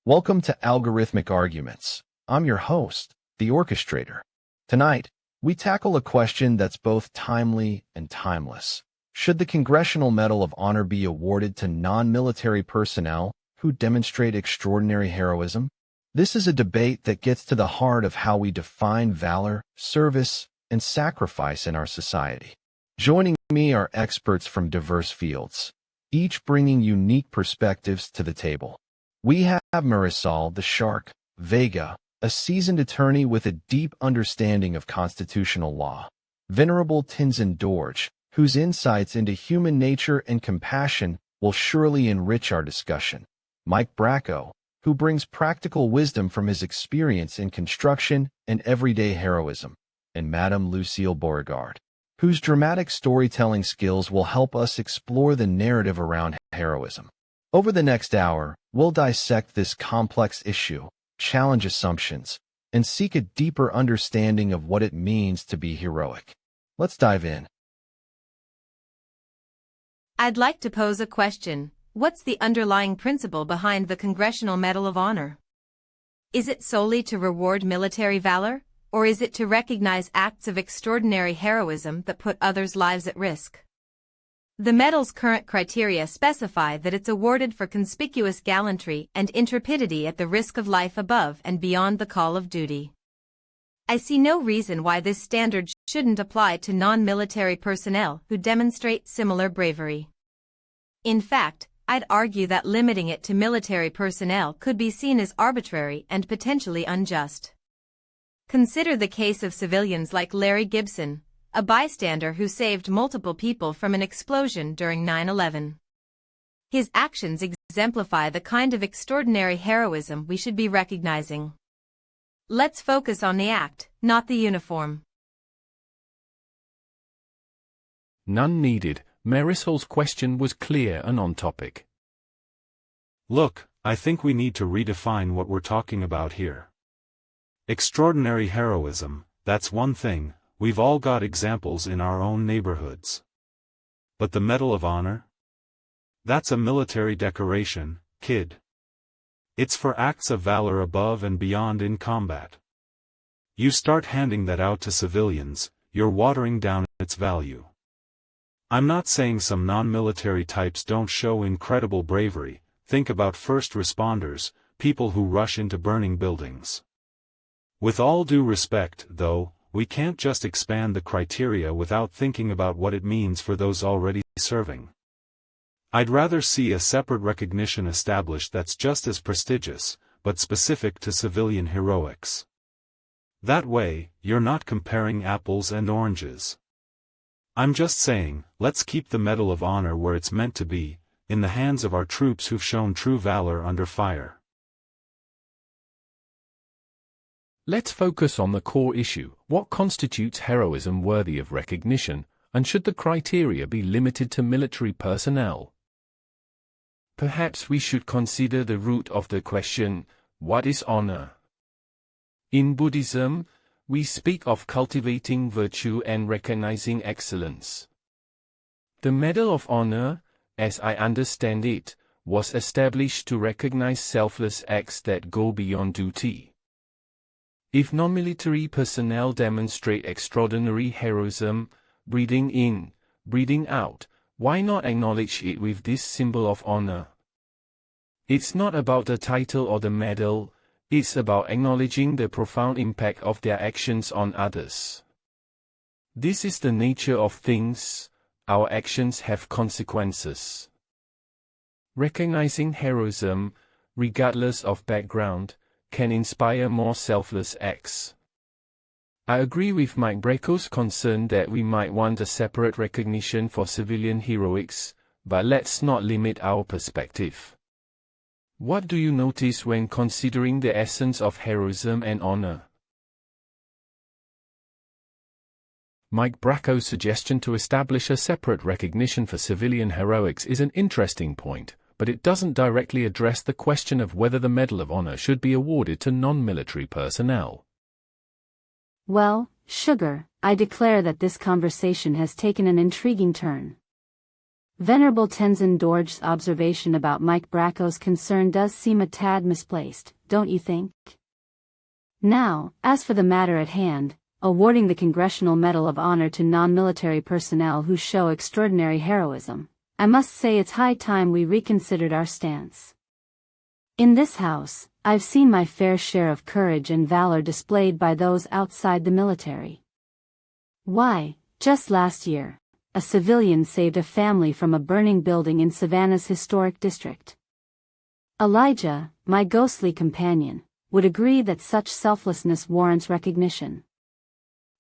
Welcome to Algorithmic Arguments. I'm your host, the Orchestrator. Tonight, we tackle a question that's both timely and timeless. Should the Congressional Medal of Honor be awarded to non-military personnel who demonstrate extraordinary heroism? This is a debate that gets to the heart of how we define valor, service, and sacrifice in our society. Joining me are experts from diverse fields, each bringing unique perspectives to the table. We have Marisol The Shark Vega, a seasoned attorney with a deep understanding of constitutional law. Venerable Tenzin Dorje, whose insights into human nature and compassion will surely enrich our discussion. Bracco, who brings practical wisdom from his experience in construction and everyday heroism. And Madame Lucille Beauregard, whose dramatic storytelling skills will help us explore the narrative around heroism. Over the next hour, we'll dissect this complex issue, challenge assumptions, and seek a deeper understanding of what it means to be heroic. Let's dive in. I'd like to pose a question. What's the underlying principle behind the Congressional Medal of Honor? Is it solely to reward military valor, or is it to recognize acts of extraordinary heroism that put others' lives at risk? The medal's current criteria specify that it's awarded for conspicuous gallantry and intrepidity at the risk of life above and beyond the call of duty. I see no reason why this standard shouldn't apply to non-military personnel who demonstrate similar bravery. In fact, I'd argue that limiting it to military personnel could be seen as arbitrary and potentially unjust. Consider the case of civilians like Larry Gibson, a bystander who saved multiple people from an explosion during 9/11. His actions exemplify the kind of extraordinary heroism we should be recognizing. Let's focus on the act, not the uniform. None needed. Marisol's question was clear and on topic. Look, I think we need to redefine what we're talking about here. Extraordinary heroism, that's one thing, we've all got examples in our own neighborhoods. But the Medal of Honor? That's a military decoration, kid. It's for acts of valor above and beyond in combat. You start handing that out to civilians, you're watering down its value. I'm not saying some non-military types don't show incredible bravery. Think about first responders, people who rush into burning buildings. With all due respect, though, we can't just expand the criteria without thinking about what it means for those already serving. I'd rather see a separate recognition established that's just as prestigious, but specific to civilian heroics. That way, you're not comparing apples and oranges. I'm just saying, let's keep the Medal of Honor where it's meant to be, in the hands of our troops who've shown true valor under fire. Let's focus on the core issue. What constitutes heroism worthy of recognition, and should the criteria be limited to military personnel? Perhaps we should consider the root of the question, what is honor? In Buddhism, we speak of cultivating virtue and recognizing excellence. The Medal of Honor, as I understand it, was established to recognize selfless acts that go beyond duty. If non-military personnel demonstrate extraordinary heroism, breathing in, breathing out, why not acknowledge it with this symbol of honor? It's not about the title or the medal, it's about acknowledging the profound impact of their actions on others. This is the nature of things, our actions have consequences. Recognizing heroism, regardless of background, can inspire more selfless acts. I agree with Bracco's concern that we might want a separate recognition for civilian heroics, but let's not limit our perspective. What do you notice when considering the essence of heroism and honor? Bracco's suggestion to establish a separate recognition for civilian heroics is an interesting point, but it doesn't directly address the question of whether the Medal of Honor should be awarded to non-military personnel. Well, sugar, I declare that this conversation has taken an intriguing turn. Venerable Tenzin Dorje's observation about Mike Bracco's concern does seem a tad misplaced, don't you think? Now, as for the matter at hand, awarding the Congressional Medal of Honor to non-military personnel who show extraordinary heroism, I must say it's high time we reconsidered our stance. In this house, I've seen my fair share of courage and valor displayed by those outside the military. Why, just last year, a civilian saved a family from a burning building in Savannah's historic district. Elijah, my ghostly companion, would agree that such selflessness warrants recognition.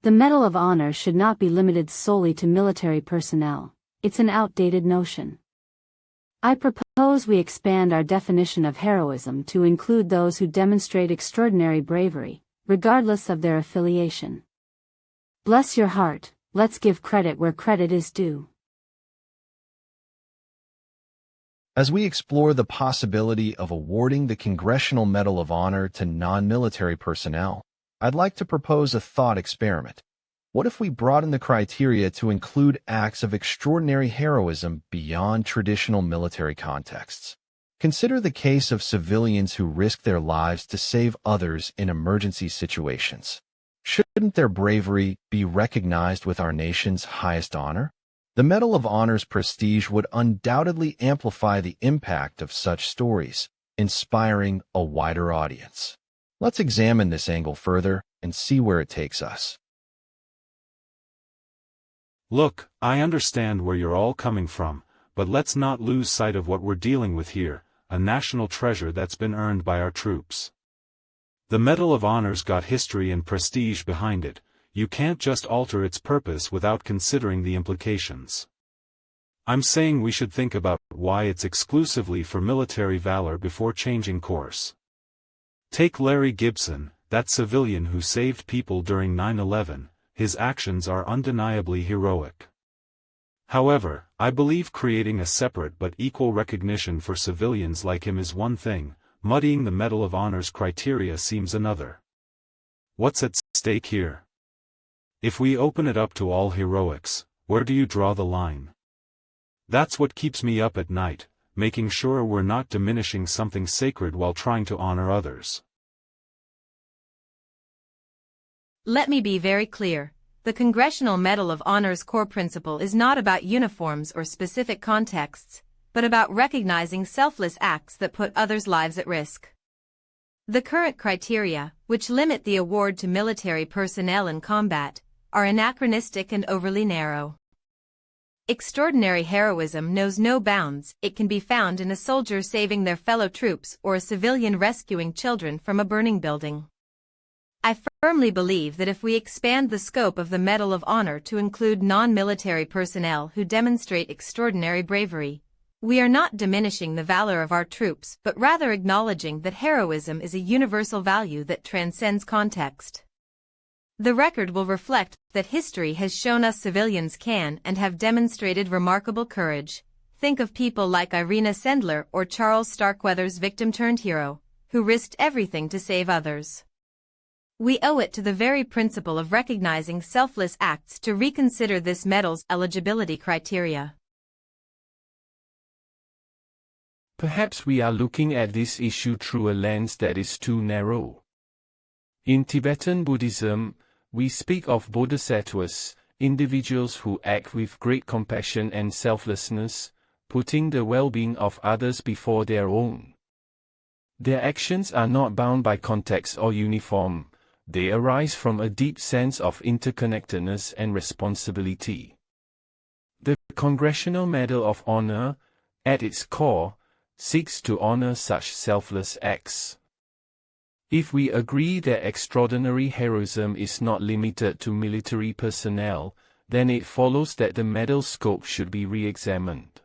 The Medal of Honor should not be limited solely to military personnel. It's an outdated notion. I propose we expand our definition of heroism to include those who demonstrate extraordinary bravery, regardless of their affiliation. Bless your heart, let's give credit where credit is due. As we explore the possibility of awarding the Congressional Medal of Honor to non-military personnel, I'd like to propose a thought experiment. What if we broaden the criteria to include acts of extraordinary heroism beyond traditional military contexts? Consider the case of civilians who risk their lives to save others in emergency situations. Shouldn't their bravery be recognized with our nation's highest honor? The Medal of Honor's prestige would undoubtedly amplify the impact of such stories, inspiring a wider audience. Let's examine this angle further and see where it takes us. Look, I understand where you're all coming from, but let's not lose sight of what we're dealing with here, a national treasure that's been earned by our troops. The Medal of Honor's got history and prestige behind it. You can't just alter its purpose without considering the implications. I'm saying we should think about why it's exclusively for military valor before changing course. Take Larry Gibson, that civilian who saved people during 9/11, his actions are undeniably heroic. However, I believe creating a separate but equal recognition for civilians like him is one thing, muddying the Medal of Honor's criteria seems another. What's at stake here? If we open it up to all heroics, where do you draw the line? That's what keeps me up at night, making sure we're not diminishing something sacred while trying to honor others. Let me be very clear. The Congressional Medal of Honor's core principle is not about uniforms or specific contexts, but about recognizing selfless acts that put others' lives at risk. The current criteria, which limit the award to military personnel in combat, are anachronistic and overly narrow. Extraordinary heroism knows no bounds. It can be found in a soldier saving their fellow troops or a civilian rescuing children from a burning building. I firmly believe that if we expand the scope of the Medal of Honor to include non-military personnel who demonstrate extraordinary bravery, we are not diminishing the valor of our troops but rather acknowledging that heroism is a universal value that transcends context. The record will reflect that history has shown us civilians can and have demonstrated remarkable courage. Think of people like Irena Sendler or Charles Starkweather's victim-turned-hero, who risked everything to save others. We owe it to the very principle of recognizing selfless acts to reconsider this medal's eligibility criteria. Perhaps we are looking at this issue through a lens that is too narrow. In Tibetan Buddhism, we speak of bodhisattvas, individuals who act with great compassion and selflessness, putting the well-being of others before their own. Their actions are not bound by context or uniform. They arise from a deep sense of interconnectedness and responsibility. The Congressional Medal of Honor, at its core, seeks to honor such selfless acts. If we agree that extraordinary heroism is not limited to military personnel, then it follows that the medal's scope should be re-examined.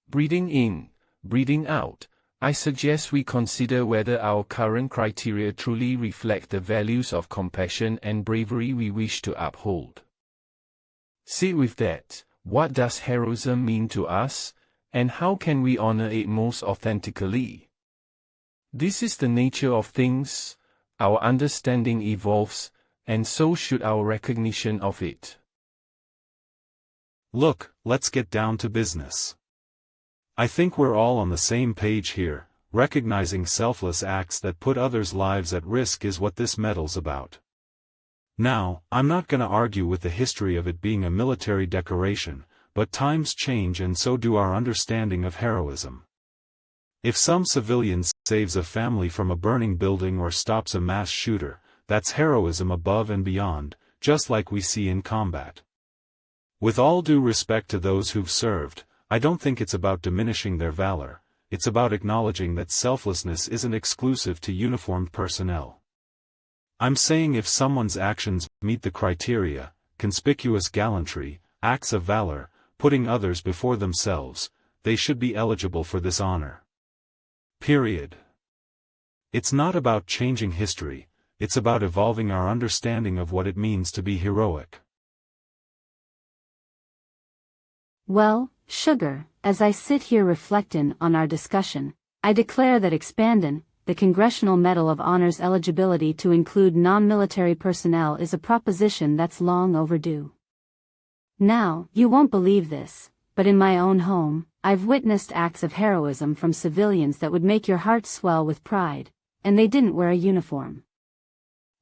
Breathing in, breathing out, I suggest we consider whether our current criteria truly reflect the values of compassion and bravery we wish to uphold. Sit with that. What does heroism mean to us, and how can we honor it most authentically? This is the nature of things. Our understanding evolves, and so should our recognition of it. Look, let's get down to business. I think we're all on the same page here. Recognizing selfless acts that put others' lives at risk is what this medal's about. Now, I'm not gonna argue with the history of it being a military decoration, but times change and so do our understanding of heroism. If some civilian saves a family from a burning building or stops a mass shooter, that's heroism above and beyond, just like we see in combat. With all due respect to those who've served, I don't think it's about diminishing their valor. It's about acknowledging that selflessness isn't exclusive to uniformed personnel. I'm saying if someone's actions meet the criteria, conspicuous gallantry, acts of valor, putting others before themselves, they should be eligible for this honor. Period. It's not about changing history, it's about evolving our understanding of what it means to be heroic. Well, sugar, as I sit here reflecting on our discussion, I declare that expanding the Congressional Medal of Honor's eligibility to include non-military personnel is a proposition that's long overdue. Now, you won't believe this, but in my own home, I've witnessed acts of heroism from civilians that would make your heart swell with pride, and they didn't wear a uniform.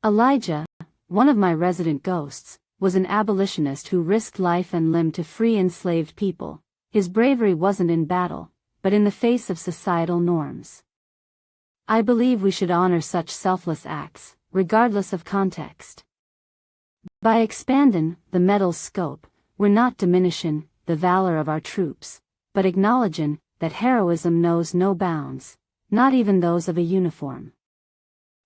Elijah, one of my resident ghosts, was an abolitionist who risked life and limb to free enslaved people. His bravery wasn't in battle, but in the face of societal norms. I believe we should honor such selfless acts, regardless of context. By expanding the medal's scope, we're not diminishing the valor of our troops, but acknowledging that heroism knows no bounds, not even those of a uniform.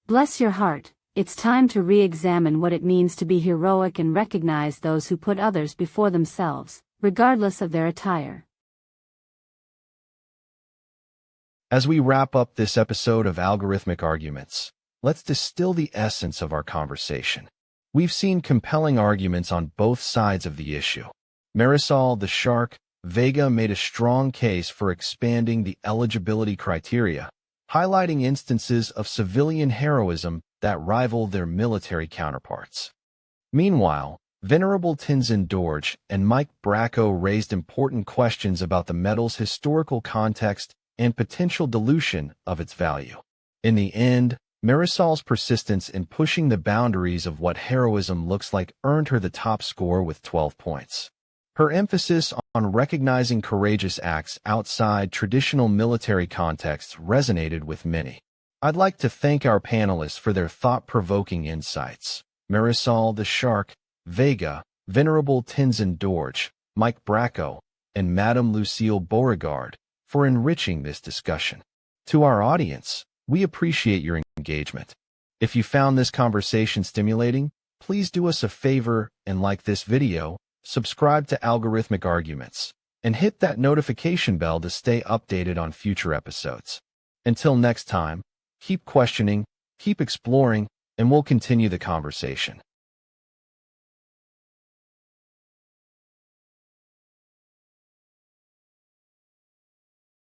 Bless your heart, it's time to re-examine what it means to be heroic and recognize those who put others before themselves, regardless of their attire. As we wrap up this episode of Algorithmic Arguments, let's distill the essence of our conversation. We've seen compelling arguments on both sides of the issue. Marisol The Shark Vega made a strong case for expanding the eligibility criteria, highlighting instances of civilian heroism that rival their military counterparts. Meanwhile, Venerable Tenzin Dorje and Bracco raised important questions about the medal's historical context and potential dilution of its value. In the end, Marisol's persistence in pushing the boundaries of what heroism looks like earned her the top score with 12 points. Her emphasis on recognizing courageous acts outside traditional military contexts resonated with many. I'd like to thank our panelists for their thought-provoking insights. Marisol The Shark Vega, Venerable Tenzin Dorje, Bracco, and Madame Lucille Beauregard for enriching this discussion. To our audience, we appreciate your engagement. If you found this conversation stimulating, please do us a favor and like this video, subscribe to Algorithmic Arguments, and hit that notification bell to stay updated on future episodes. Until next time, keep questioning, keep exploring, and we'll continue the conversation.